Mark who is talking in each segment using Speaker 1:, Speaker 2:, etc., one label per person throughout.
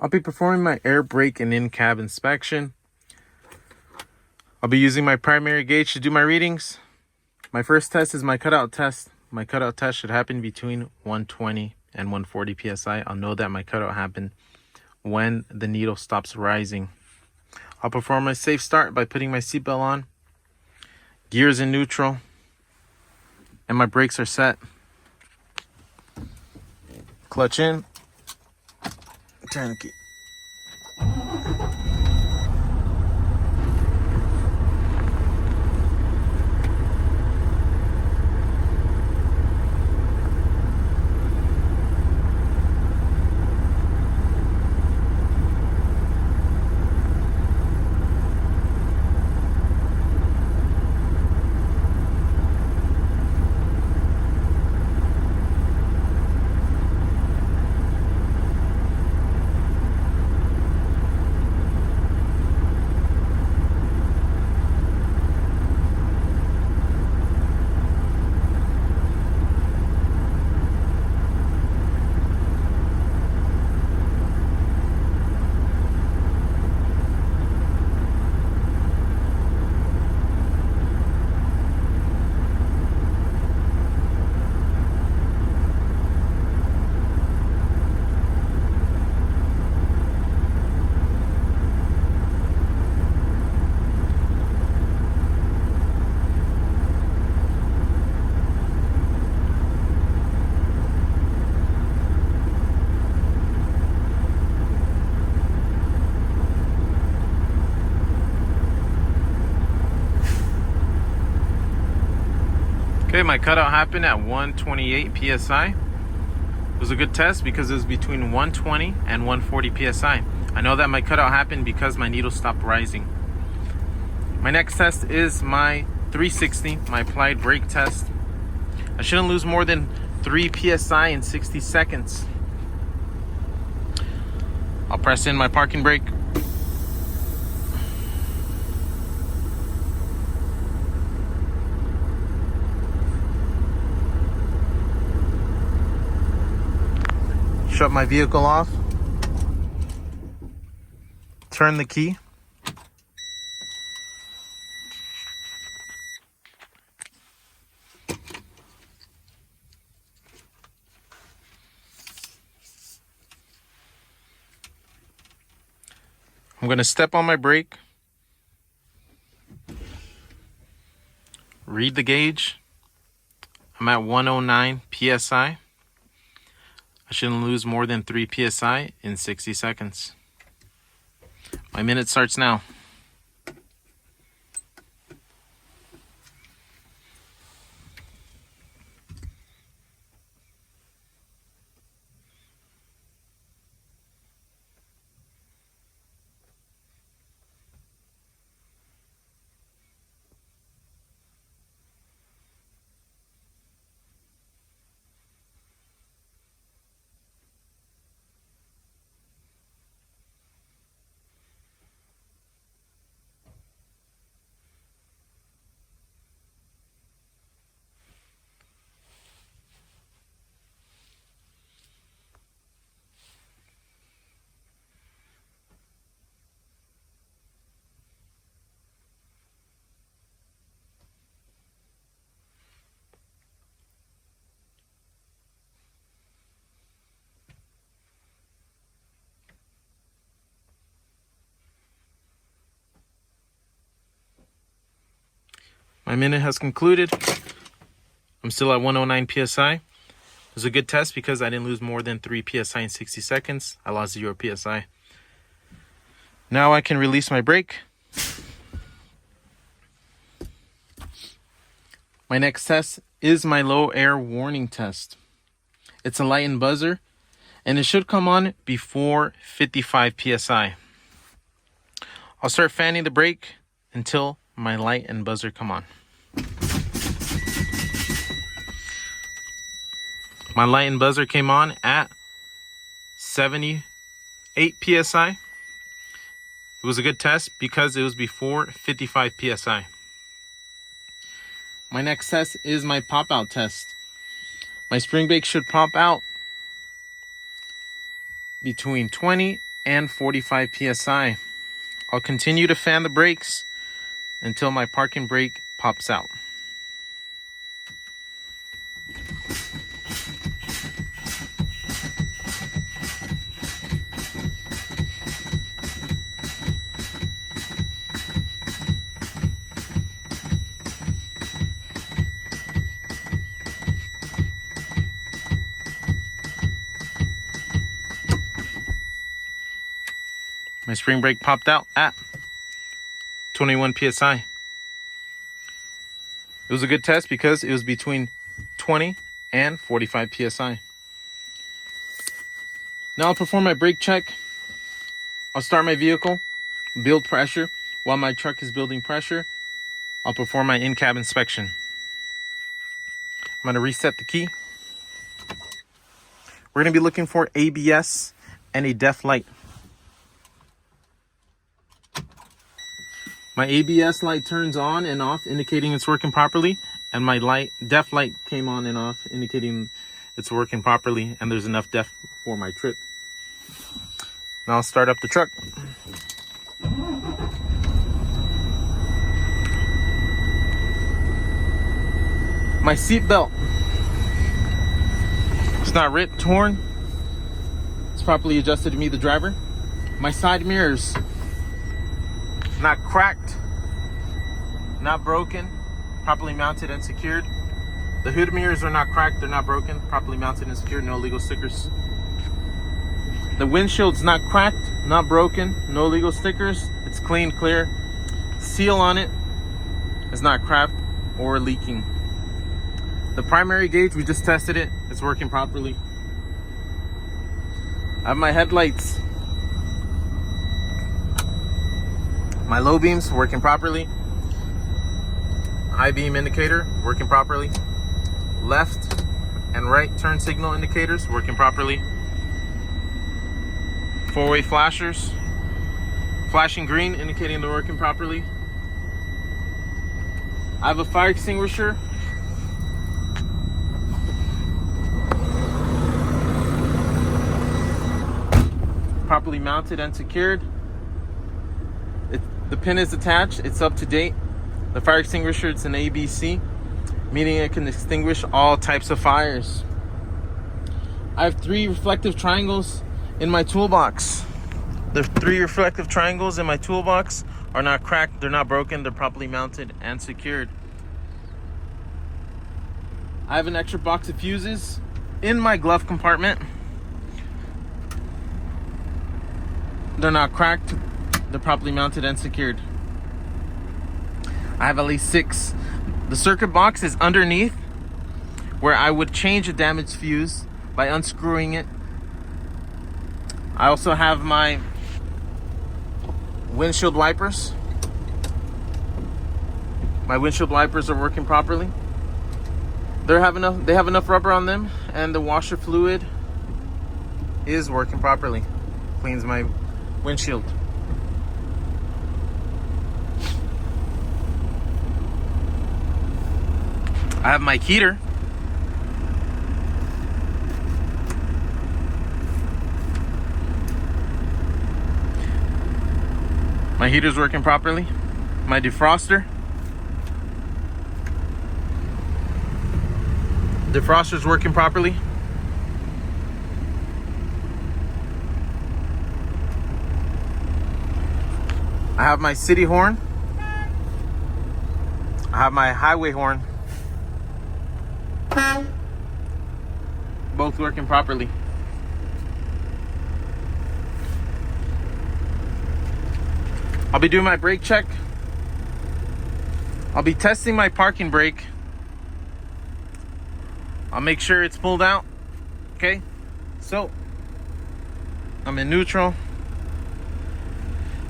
Speaker 1: I'll be performing my air brake and in-cab inspection. I'll be using my primary gauge to do my readings. My first test is my cutout test. My cutout test should happen between 120 and 140 psi. I'll know that my cutout happened when the needle stops rising. I'll perform my safe start by putting my seatbelt on, gears in neutral, and my brakes are set. Clutch in, turn the key. Okay, my cutout happened at 128 psi. It was a good test because it was between 120 and 140 psi. I know that my cutout happened because my needle stopped rising. My next test is my 360, my applied brake test. I shouldn't lose more than 3 psi in 60 seconds. I'll press in my parking brake. Shut my vehicle off. Turn the key. I'm going to step on my brake. Read the gauge. I'm at 109 psi. I shouldn't lose more than 3 psi in 60 seconds. My minute starts now. My minute has concluded. I'm still at 109 psi. It was a good test because I didn't lose more than 3 psi in 60 seconds. I lost 0 psi. Now I can release my brake. My next test is my low air warning test. It's a light and buzzer, and it should come on before 55 psi. I'll start fanning the brake until my light and buzzer come on. My light and buzzer came on at 78 psi. It was a good test because it was before 55 psi. My next test is my pop out test. My spring brake should pop out between 20 and 45 psi. I'll continue to fan the brakes until my parking brake pops out. My spring brake popped out at 21 psi. It was a good test because it was between 20 and 45 psi. Now I'll perform my brake check. I'll start my vehicle, build pressure. While my truck is building pressure, I'll perform my in-cab inspection. I'm going to reset the key. We're going to be looking for ABS and a DEF light. My ABS light turns on and off, indicating it's working properly, and my DEF light came on and off, indicating it's working properly and there's enough DEF for my trip. Now I'll start up the truck. My seat belt, it's not ripped, torn. It's properly adjusted to me, the driver. My side mirrors, not cracked, not broken, properly mounted and secured. The hood mirrors are not cracked, they're not broken, properly mounted and secured, no illegal stickers. The windshield's not cracked, not broken, no illegal stickers. It's clean, clear. Seal on it is not cracked or leaking. The primary gauge, we just tested it, it's working properly. I have my headlights. My low beams working properly. High beam indicator working properly. Left and right turn signal indicators working properly. Four-way flashers, flashing green indicating they're working properly. I have a fire extinguisher. Properly mounted and secured. The pin is attached, it's up to date. The fire extinguisher, it's an ABC, meaning it can extinguish all types of fires. I have 3 reflective triangles in my toolbox. The 3 reflective triangles in my toolbox are not cracked, they're not broken, they're properly mounted and secured. I have an extra box of fuses in my glove compartment. They're not cracked, they're properly mounted and secured. I have at least 6. The circuit box is underneath where I would change a damaged fuse by unscrewing it. I also have my windshield wipers. My windshield wipers are working properly. They have enough rubber on them, and the washer fluid is working properly. Cleans my windshield. I have my heater. My heater's working properly. My defroster. Defroster's working properly. I have my city horn. I have my highway horn. Both working properly. I'll be doing my brake check. I'll be testing my parking brake. I'll make sure it's pulled out. Okay, so I'm in neutral.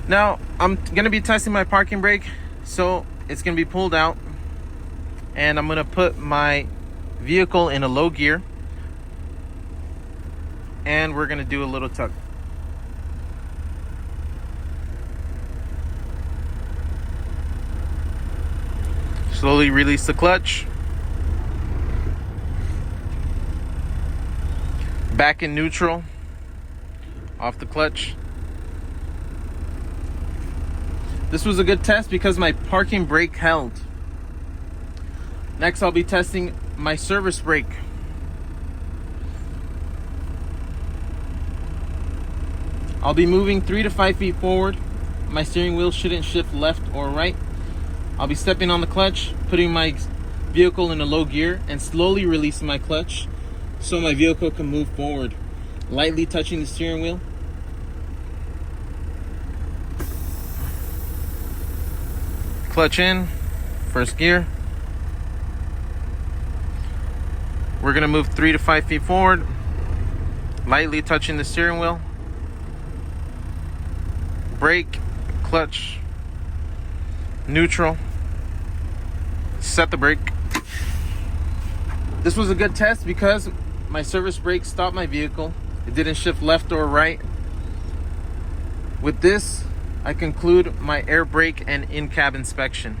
Speaker 1: Now I'm gonna be testing my parking brake, so it's gonna be pulled out, and I'm gonna put my vehicle in a low gear, and we're gonna do a little tug. Slowly release the clutch. Back in neutral. Off the clutch. This was a good test because my parking brake held. Next, I'll be testing my service brake. I'll be moving 3 to 5 feet forward. My steering wheel shouldn't shift left or right. I'll be stepping on the clutch, putting my vehicle in a low gear, and slowly releasing my clutch so my vehicle can move forward, lightly touching the steering wheel. Clutch in, first gear. We're gonna move 3 to 5 feet forward, lightly touching the steering wheel. Brake, clutch, neutral, set the brake. This was a good test because my service brake stopped my vehicle. It didn't shift left or right. With this, I conclude my air brake and in-cab inspection.